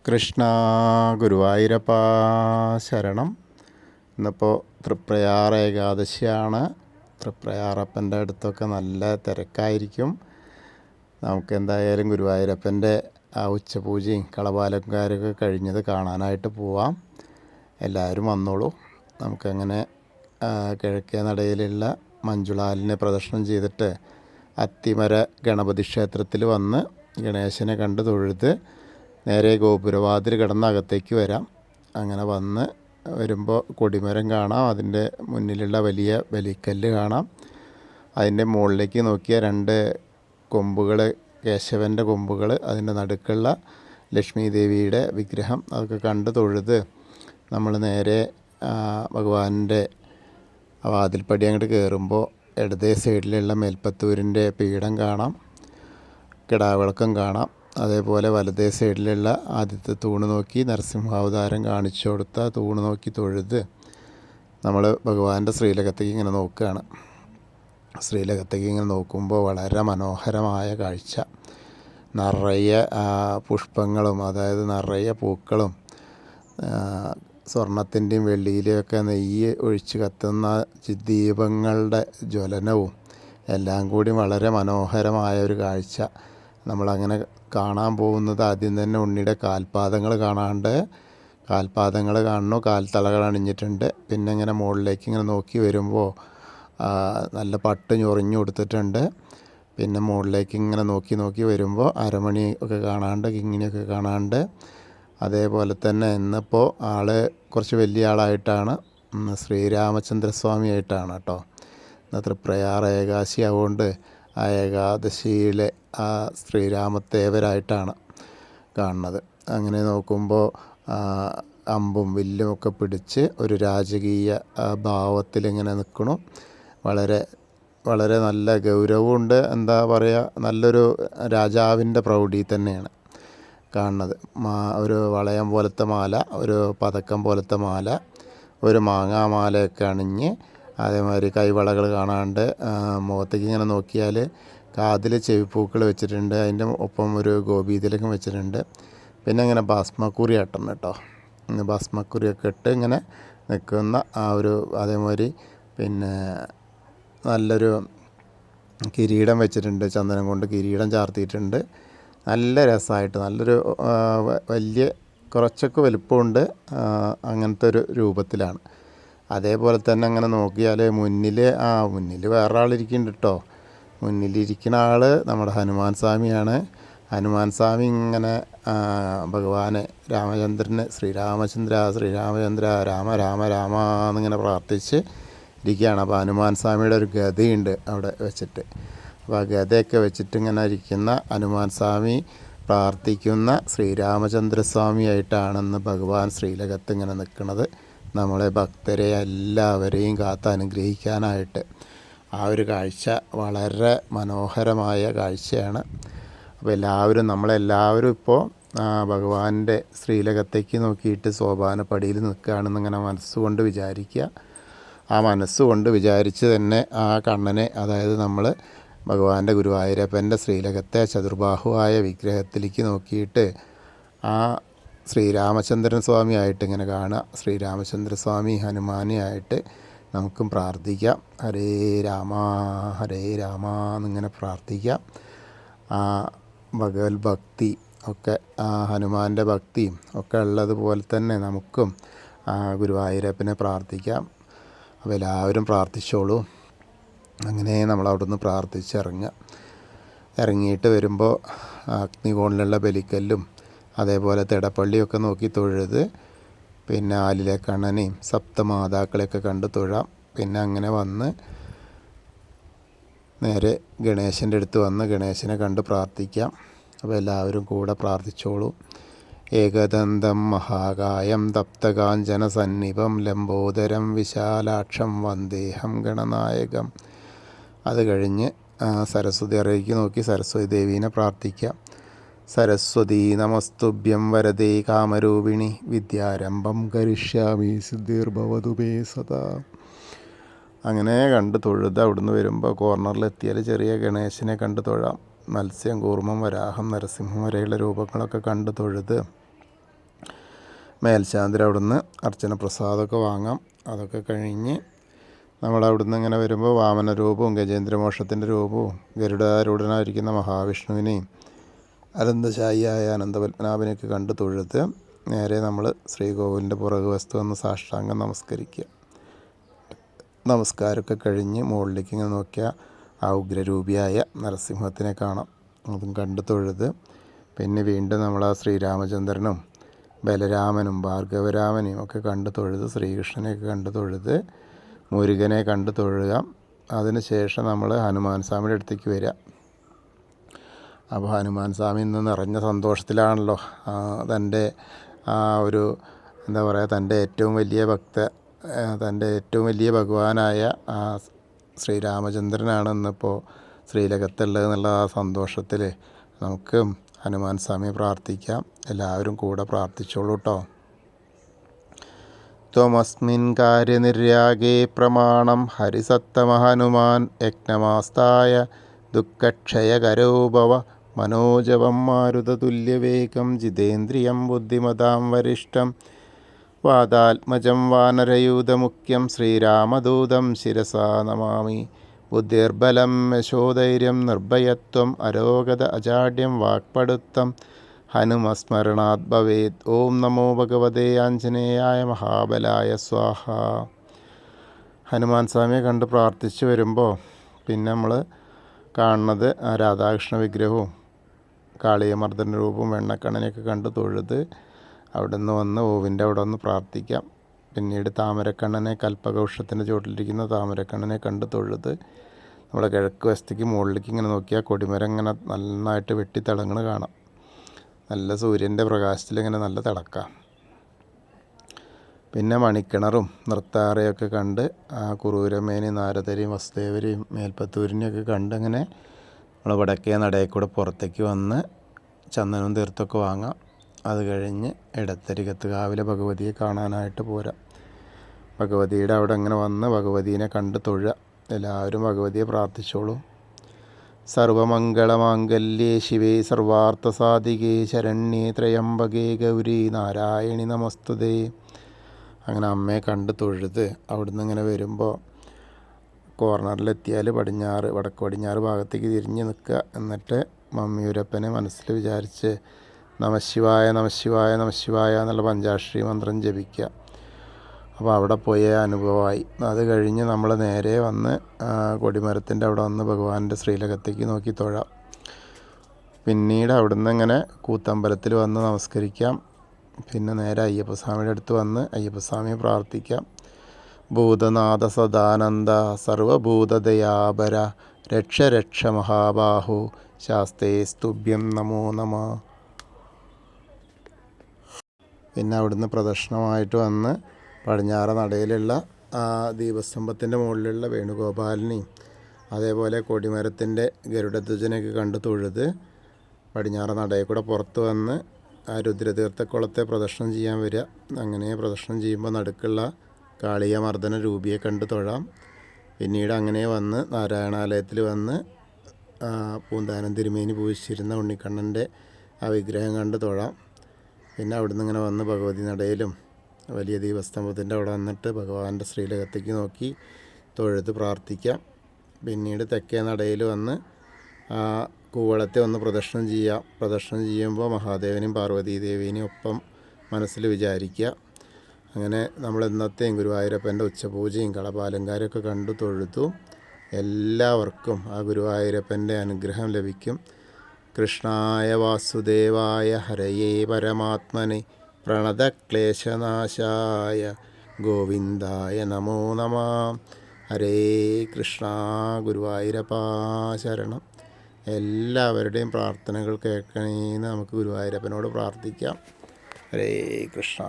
കൃഷ്ണ ഗുരുവായൂരപ്പ ശരണം. ഇന്നിപ്പോൾ തൃപ്രയാർ ഏകാദശിയാണ്. തൃപ്രയാറപ്പൻ്റെ അടുത്തൊക്കെ നല്ല തിരക്കായിരിക്കും. നമുക്ക് എന്തായാലും ഗുരുവായൂരപ്പൻ്റെ ആ ഉച്ചപൂജയും കളപാലങ്കാരമൊക്കെ കഴിഞ്ഞത് കാണാനായിട്ട് പോവാം. എല്ലാവരും വന്നോളൂ. നമുക്കങ്ങനെ കിഴക്കേ നടയിലുള്ള മഞ്ജുളാലിനെ പ്രദർശനം ചെയ്തിട്ട് അത്തിമര ഗണപതി ക്ഷേത്രത്തിൽ വന്ന് ഗണേശനെ കണ്ട് തൊഴുത് നേരെ ഗോപുരവാതിൽ കടന്ന് അകത്തേക്ക് വരാം. അങ്ങനെ വന്ന് വരുമ്പോൾ കൊടിമരം കാണാം. അതിൻ്റെ മുന്നിലുള്ള വലിയ ബലിക്കല്ല് കാണാം. അതിൻ്റെ മുകളിലേക്ക് നോക്കിയ രണ്ട് കൊമ്പുകൾ, കേശവൻ്റെ കൊമ്പുകൾ, അതിൻ്റെ നടുക്കുള്ള ലക്ഷ്മി ദേവിയുടെ വിഗ്രഹം, അതൊക്കെ കണ്ട് തൊഴുത് നമ്മൾ നേരെ ഭഗവാന്റെ വാതിൽപ്പടി അങ്ങോട്ട് കയറുമ്പോൾ ഇടതേ സൈഡിലുള്ള മേൽപ്പത്തൂരിൻ്റെ പീഠം കാണാം, കിടാവിളക്കം കാണാം. അതേപോലെ വലതേ സൈഡിലുള്ള ആദ്യത്തെ തൂണ് നോക്കി നരസിംഹാവതാരം കാണിച്ചു കൊടുത്ത തൂണ് നോക്കി തൊഴുത് നമ്മൾ ഭഗവാന്റെ ശ്രീലകത്തേക്ക് ഇങ്ങനെ നോക്കുകയാണ്. ശ്രീലകത്തേക്ക് ഇങ്ങനെ നോക്കുമ്പോൾ വളരെ മനോഹരമായ കാഴ്ച. നിറയെ പുഷ്പങ്ങളും, അതായത് നിറയെ പൂക്കളും, സ്വർണത്തിൻ്റെയും വെള്ളിയിലെയൊക്കെ നെയ്യ് ഒഴിച്ച് കത്തുന്ന ദീപങ്ങളുടെ ജ്വലനവും എല്ലാം കൂടി വളരെ മനോഹരമായ ഒരു കാഴ്ച. നമ്മളങ്ങനെ കാണാൻ പോകുന്നത് ആദ്യം തന്നെ ഉണ്ണിയുടെ കാൽപാദങ്ങൾ കാണുന്നു. കാൽത്തളകൾ അണിഞ്ഞിട്ടുണ്ട്. പിന്നെ ഇങ്ങനെ മുകളിലേക്ക് ഇങ്ങനെ നോക്കി വരുമ്പോൾ നല്ല പട്ട് ഞൊറിഞ്ഞു കൊടുത്തിട്ടുണ്ട്. പിന്നെ മുകളിലേക്ക് ഇങ്ങനെ നോക്കി വരുമ്പോൾ അരമണി ഒക്കെ കാണാണ്ട്, കിങ്ങിണിയൊക്കെ കാണാണ്ട്. അതേപോലെ തന്നെ ഇന്നിപ്പോൾ കുറച്ച് വലിയ ആളായിട്ടാണ്, ശ്രീരാമചന്ദ്രസ്വാമി ആയിട്ടാണ് കേട്ടോ. ഇന്ന് തൃപ്രയാർ ഏകാദശി ആവുകൊണ്ട് ആ ഏകാദശിയിലെ ആ ശ്രീരാമത്തേവരായിട്ടാണ് കാണുന്നത്. അങ്ങനെ നോക്കുമ്പോൾ അമ്പും വില്ലും ഒക്കെ പിടിച്ച് ഒരു രാജകീയ ഭാവത്തിലിങ്ങനെ നിൽക്കണം. വളരെ വളരെ നല്ല ഗൗരവമുണ്ട്. എന്താ പറയുക, നല്ലൊരു രാജാവിൻ്റെ പ്രൗഢി തന്നെയാണ് കാണുന്നത്. ഒരു വളയം പോലത്തെ മാല, ഒരു പതക്കം പോലത്തെ മാല, ഒരു മാങ്ങാമാലയൊക്കെ അണിഞ്ഞ്, അതേമാതിരി കൈവളകൾ കാണാണ്ട്, മുഖത്തേക്ക് ഇങ്ങനെ നോക്കിയാൽ കാതിൽ ചെവിപ്പൂക്കൾ വെച്ചിട്ടുണ്ട്. അതിൻ്റെ ഒപ്പം ഒരു ഗോപീതിലകം വെച്ചിട്ടുണ്ട്. പിന്നെ ഇങ്ങനെ ഭസ്മക്കുറി ഇട്ടണം കേട്ടോ. ഭസ്മക്കുറിയൊക്കെ ഇട്ട് ഇങ്ങനെ നിൽക്കുന്ന ആ ഒരു, അതേമാതിരി പിന്നെ നല്ലൊരു കിരീടം വെച്ചിട്ടുണ്ട്. ചന്ദനം കൊണ്ട് കിരീടം ചാർത്തിയിട്ടുണ്ട്. നല്ല രസമായിട്ട്, നല്ലൊരു വലിയ കുറച്ചൊക്കെ വലുപ്പമുണ്ട്. അങ്ങനത്തെ ഒരു രൂപത്തിലാണ്. അതേപോലെ തന്നെ അങ്ങനെ നോക്കിയാൽ മുന്നിൽ വേറെ ആളിരിക്കുന്നുണ്ട് കേട്ടോ. മുന്നിലിരിക്കുന്ന ആൾ നമ്മുടെ ഹനുമാൻ സ്വാമിയാണ്. ഹനുമാൻ സ്വാമി ഇങ്ങനെ ഭഗവാനെ രാമചന്ദ്രന് ശ്രീരാമചന്ദ്ര രാമ രാമ രാമ എന്നിങ്ങനെ പ്രാർത്ഥിച്ച് ഇരിക്കുകയാണ്. അപ്പോൾ ഹനുമാൻ സ്വാമിയുടെ ഒരു ഗദയുണ്ട് അവിടെ വെച്ചിട്ട്. അപ്പോൾ ആ ഗദയൊക്കെ വെച്ചിട്ട് ഇങ്ങനെ ഇരിക്കുന്ന ഹനുമാൻ സ്വാമി പ്രാർത്ഥിക്കുന്ന ശ്രീരാമചന്ദ്രസ്വാമിയായിട്ടാണെന്ന് ഭഗവാൻ ശ്രീലകത്ത് ഇങ്ങനെ നിൽക്കുന്നത്. നമ്മളെ ഭക്തരെ എല്ലാവരെയും കാത്ത് അനുഗ്രഹിക്കാനായിട്ട്. ആ ഒരു കാഴ്ച വളരെ മനോഹരമായ കാഴ്ചയാണ്. അപ്പോൾ നമ്മളെല്ലാവരും ഇപ്പോൾ ഭഗവാന്റെ ശ്രീലകത്തേക്ക് നോക്കിയിട്ട് സോപാനപ്പടിയിൽ നിൽക്കുകയാണെന്നിങ്ങനെ മനസ്സുകൊണ്ട് വിചാരിക്കുക. ആ മനസ്സുകൊണ്ട് വിചാരിച്ച് തന്നെ ആ കണ്ണനെ, അതായത് നമ്മൾ ഭഗവാന്റെ ഗുരുവായൂരപ്പൻ്റെ ശ്രീലകത്തെ ചതുർബാഹുവായ വിഗ്രഹത്തിലേക്ക് നോക്കിയിട്ട് ആ ശ്രീരാമചന്ദ്രൻ സ്വാമി ആയിട്ട് ഇങ്ങനെ കാണുക. ശ്രീരാമചന്ദ്രസ്വാമി ഹനുമാനെയായിട്ട് നമുക്കും പ്രാർത്ഥിക്കാം. ഹരേ രാമ എന്നിങ്ങനെ പ്രാർത്ഥിക്കാം. ആ ഭഗവത് ഭക്തി ഒക്കെ, ആ ഹനുമാൻ്റെ ഭക്തിയും ഒക്കെ ഉള്ളതുപോലെ തന്നെ നമുക്കും ഗുരുവായൂരപ്പനെ പ്രാർത്ഥിക്കാം. അപ്പോൾ എല്ലാവരും പ്രാർത്ഥിച്ചോളൂ. അങ്ങനെ നമ്മളവിടുന്ന് ഇറങ്ങിയിട്ട് വരുമ്പോൾ അഗ്നികോണിലുള്ള ബലിക്കല്ലും അതേപോലെ തിടപ്പള്ളിയൊക്കെ നോക്കി തൊഴുത്, പിന്നെ ആലിലെ കണ്ണനെയും സപ്തമാതാക്കളെയൊക്കെ കണ്ട് തൊഴാം. പിന്നെ അങ്ങനെ വന്ന് നേരെ ഗണേശൻ്റെ അടുത്ത് വന്ന് ഗണേശനെ കണ്ട് പ്രാർത്ഥിക്കാം. അപ്പോൾ എല്ലാവരും കൂടെ പ്രാർത്ഥിച്ചോളൂ. ഏകദന്തം മഹാകായം തപ്തകാഞ്ചന സന്നിഭം ലംബോദരം വിശാലാക്ഷം വന്ദേഹം ഗണനായകം. അത് കഴിഞ്ഞ് സരസ്വതി അറയ്ക്ക് നോക്കി സരസ്വതി ദേവീനെ പ്രാർത്ഥിക്കാം. സരസ്വതി നമസ്തുഭ്യം വരദേ കാമരൂപിണി വിദ്യാരംഭം കരിഷ്യാമി സിദ്ധിർഭവതു മേ സദാ. അങ്ങനെ കണ്ട് തൊഴുത് അവിടുന്ന് വരുമ്പോൾ കോർണറിലെത്തിയാൽ ചെറിയ ഗണേശനെ കണ്ട് തൊഴാം. മത്സ്യം, കൂർമ്മം, വരാഹം, നരസിംഹം വരെയുള്ള രൂപങ്ങളൊക്കെ കണ്ട് തൊഴുത് മേൽശാന്തി അവിടുന്ന് അർച്ചന പ്രസാദമൊക്കെ വാങ്ങാം. അതൊക്കെ കഴിഞ്ഞ് നമ്മളവിടുന്ന് ഇങ്ങനെ വരുമ്പോൾ വാമന രൂപവും ഗജേന്ദ്രമോക്ഷത്തിൻ്റെ രൂപവും ഗരുഡാരൂഢനായിരിക്കുന്ന മഹാവിഷ്ണുവിനെയും അനന്തശായിയായ അനന്തപത്മനാഭനെയൊക്കെ കണ്ട് തൊഴുത് നേരെ നമ്മൾ ശ്രീകോവിലിൻ്റെ പുറകു വസ്തു വന്ന് സാഷ്ടാംഗം നമസ്കരിക്കുക. നമസ്കാരമൊക്കെ കഴിഞ്ഞ് മുകളിലേക്ക് ഇങ്ങനെ നോക്കിയാൽ ആ ഉഗ്രരൂപിയായ നരസിംഹത്തിനെ കാണാം. അതും കണ്ട് തൊഴുത് പിന്നെ വീണ്ടും നമ്മൾ ആ ശ്രീരാമചന്ദ്രനും ബലരാമനും ഭാർഗവരാമനെയും ഒക്കെ കണ്ട് തൊഴുത് ശ്രീകൃഷ്ണനെയൊക്കെ കണ്ട് തൊഴുത് മുരുകനെ കണ്ട് തൊഴുക. അതിന് ശേഷം നമ്മൾ ഹനുമാൻ സ്വാമിയുടെ അടുത്തേക്ക് വരിക. അപ്പോൾ ഹനുമാൻ സ്വാമി ഇന്ന് നിറഞ്ഞ സന്തോഷത്തിലാണല്ലോ. തൻ്റെ ആ ഒരു എന്താ പറയുക, തൻ്റെ ഏറ്റവും വലിയ ഭഗവാനായ ആ ശ്രീരാമചന്ദ്രനാണ് ഇന്നിപ്പോൾ ശ്രീലകത്തുള്ളത് എന്നുള്ള ആ സന്തോഷത്തിൽ നമുക്ക് ഹനുമാൻ സ്വാമിയെ പ്രാർത്ഥിക്കാം. എല്ലാവരും കൂടെ പ്രാർത്ഥിച്ചോളൂ കേട്ടോ. ത്വമസ്മിൻ കാര്യനിര്യാഗേ പ്രമാണം ഹരിസത്തമഹനുമാൻ യജ്ഞമാസ്തായ ദുഃഖക്ഷയകരോ ഭവ മനോജവം മാരുതതുല്യവേഗം ജിതേന്ദ്രിയം ബുദ്ധിമതാം വരിഷ്ഠം വാതാത്മജം വാനരയൂഥമുഖ്യം ശ്രീരാമദൂതം ശിരസാ നമാമി. ബുദ്ധിർബലം യശോധൈര്യം നിർഭയത്വം അരോഗത അജാഡ്യം വാക്പടുത്തം ഹനുമസ്മരണാത് ഭവേത്. ഓം നമോ ഭഗവതേ ആഞ്ജനേയായ മഹാബലായ സ്വാഹ. ഹനുമാൻ സ്വാമിയെ കണ്ട് പ്രാർത്ഥിച്ച് വരുമ്പോൾ പിന്നെ നമ്മൾ കാണുന്നത് ആ രാധാകൃഷ്ണ വിഗ്രഹവും കാളിയമർദ്ദന രൂപവും വെണ്ണക്കണ്ണനെയൊക്കെ കണ്ട് തൊഴുത് അവിടെ നിന്ന് വന്ന് ഓവിൻ്റെ അവിടെ ഒന്ന് പ്രാർത്ഥിക്കാം. പിന്നീട് താമരക്കണ്ണനെ, കൽപ്പകവൃക്ഷത്തിൻ്റെ ചുവട്ടിലിരിക്കുന്ന താമരക്കണ്ണനെ കണ്ട് തൊഴുത് നമ്മുടെ കിഴക്ക് വശത്തേക്ക് മുകളിലേക്ക് ഇങ്ങനെ നോക്കിയാൽ കൊടിമരം ഇങ്ങനെ നന്നായിട്ട് വെട്ടിത്തിളങ്ങണ കാണാം. നല്ല സൂര്യൻ്റെ പ്രകാശത്തിൽ ഇങ്ങനെ നല്ല തിളക്കാം. പിന്നെ മണിക്കിണറും നൃത്താറയൊക്കെ കണ്ട് ആ കുറൂരമേനി നാരദരെയും വസുദേവരെയും മേൽപ്പത്തൂരിനെയൊക്കെ കണ്ട് അങ്ങനെ നമ്മൾ വടക്കേ നടയിൽ കൂടെ പുറത്തേക്ക് വന്ന് ചന്ദനവും തീർത്തൊക്കെ വാങ്ങാം. അത് കഴിഞ്ഞ് ഇടത്തരികത്ത് കാവിലെ ഭഗവതിയെ കാണാനായിട്ട് പോരാം. ഭഗവതിയുടെ അവിടെ ഇങ്ങനെ വന്ന് ഭഗവതീനെ കണ്ട് തൊഴുക. എല്ലാവരും ഭഗവതിയെ പ്രാർത്ഥിച്ചോളൂ. സർവമംഗളമാംഗല്യേ ശിവേ സർവാർത്ഥസാധികേ ശരണ്യേ ത്രയംബകേ ഗൗരി നാരായണി നമസ്തുതേ. അങ്ങനെ അമ്മയെ കണ്ട് തൊഴുത് അവിടുന്ന് ഇങ്ങനെ വരുമ്പോൾ കോർണറിലെത്തിയാൽ വടക്ക് പടിഞ്ഞാറ് ഭാഗത്തേക്ക് തിരിഞ്ഞ് നിൽക്കുക. എന്നിട്ട് മമ്മിയൂരപ്പനെ മനസ്സിൽ വിചാരിച്ച് നമശിവായ നമശിവായ നമശിവായ എന്നുള്ള പഞ്ചാക്ഷരി മന്ത്രം ജപിക്കുക. അപ്പോൾ അവിടെ പോയ അനുഭവമായി. അത് കഴിഞ്ഞ് നമ്മൾ നേരെ വന്ന് കൊടിമരത്തിൻ്റെ അവിടെ വന്ന് ഭഗവാന്റെ ശ്രീലകത്തേക്ക് നോക്കി തൊഴാം. പിന്നീട് അവിടുന്ന് ഇങ്ങനെ കൂത്തമ്പലത്തിൽ വന്ന് നമസ്കരിക്കാം. പിന്നെ നേരെ അയ്യപ്പസ്വാമിയുടെ അടുത്ത് വന്ന് അയ്യപ്പസ്വാമിയെ പ്രാർത്ഥിക്കാം. ഭൂതനാഥ സദാനന്ദ സർവഭൂതദയാപര രക്ഷ രക്ഷ മഹാബാഹു ശാസ്തേ സ്തുഭ്യം നമോ നമ. പിന്നെ അവിടുന്ന് പ്രദക്ഷിണമായിട്ട് വന്ന് പടിഞ്ഞാറ് നടയിലുള്ള ദീപസ്തംഭത്തിൻ്റെ മുകളിലുള്ള വേണുഗോപാലിനെയും അതേപോലെ കൊടിമരത്തിൻ്റെ ഗരുഡധ്വജനെയൊക്കെ കണ്ട് തൊഴുത് പടിഞ്ഞാറ് നടയിൽ കൂടെ പുറത്ത് വന്ന് ആ രുദ്രതീർത്ഥക്കുളത്തെ പ്രദക്ഷിണം ചെയ്യാൻ വരിക. അങ്ങനെ പ്രദക്ഷിണം ചെയ്യുമ്പോൾ നടുക്കുള്ള കാളിയമർദ്ദന രൂപിയെ കണ്ട് തൊഴാം. പിന്നീട് അങ്ങനെ വന്ന് നാരായണാലയത്തിൽ വന്ന് പൂന്താനം തിരുമേനി പൂജിച്ചിരുന്ന ഉണ്ണിക്കണ്ണൻ്റെ ആ വിഗ്രഹം കണ്ട് തൊഴാം. പിന്നെ അവിടുന്ന് ഇങ്ങനെ വന്ന് ഭഗവതി നടയിലും വലിയ ദീപസ്തംഭത്തിൻ്റെ അവിടെ വന്നിട്ട് ഭഗവാന്റെ ശ്രീലകത്തേക്ക് നോക്കി തൊഴുത് പ്രാർത്ഥിക്കാം. പിന്നീട് തെക്കേ നടയിൽ വന്ന് കൂവളത്തെ ഒന്ന് പ്രദക്ഷിണം ചെയ്യാം. പ്രദക്ഷിണം ചെയ്യുമ്പോൾ മഹാദേവനെയും പാർവതീദേവീനെയും ഒപ്പം മനസ്സിൽ വിചാരിക്കുക. അങ്ങനെ നമ്മൾ ഇന്നത്തെയും ഗുരുവായൂരപ്പൻ്റെ ഉച്ചപൂജയും കളഭാലങ്കാരമൊക്കെ കണ്ടു തൊഴുതു. എല്ലാവർക്കും ആ ഗുരുവായൂരപ്പൻ്റെ അനുഗ്രഹം ലഭിക്കും. കൃഷ്ണായ വാസുദേവായ ഹരയേ പരമാത്മനെ പ്രണതക്ലേശനാശായ ഗോവിന്ദായ നമോ നമഃ. ഹരേ കൃഷ്ണ. ഗുരുവായൂരപ്പാ ശരണം. എല്ലാവരുടെയും പ്രാർത്ഥനകൾ കേൾക്കണേന്ന് നമുക്ക് ഗുരുവായൂരപ്പനോട് പ്രാർത്ഥിക്കാം. ഹരേ കൃഷ്ണ.